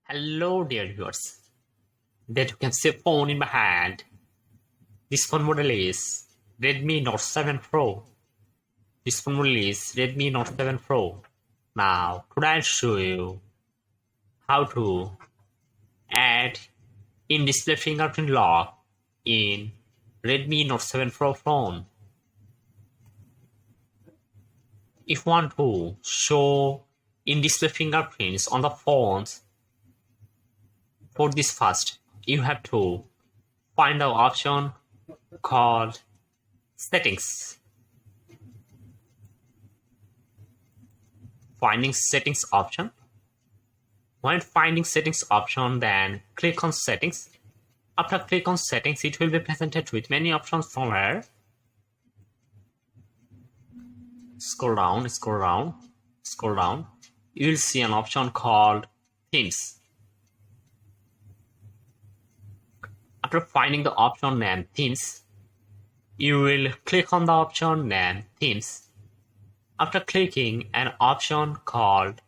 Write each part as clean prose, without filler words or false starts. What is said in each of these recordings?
Hello dear viewers, that you can see a phone in my hand. This phone model is Redmi Note 7 Pro. This phone model is Redmi Note 7 Pro. Now today I'll show you how to add in-display fingerprint lock in Redmi Note 7 Pro phone. If you want to show in-display fingerprints on the phones, for this first, you have to find the option called settings. Finding settings option. When finding settings option, then click on settings. After click on settings, it will be presented with many options from here. Scroll down, scroll down, scroll down. You will see an option called themes. After finding the option named themes, you will click on the option named themes. After clicking, an option called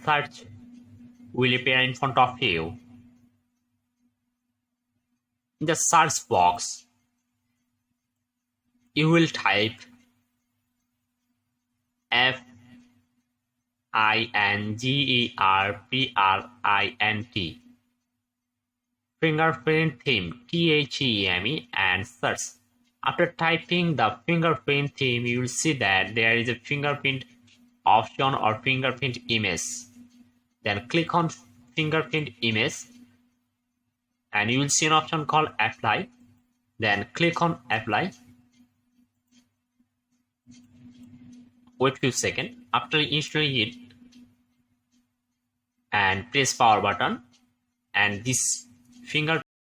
search will appear in front of you. In the search box, you will type fingerprint fingerprint theme THEME and search. After typing the fingerprint theme, you will see that there is a fingerprint option or fingerprint image. Then click on fingerprint image and you will see an option called apply. Then click on apply. Wait few seconds. After installing it, and press power button, and this fingerprint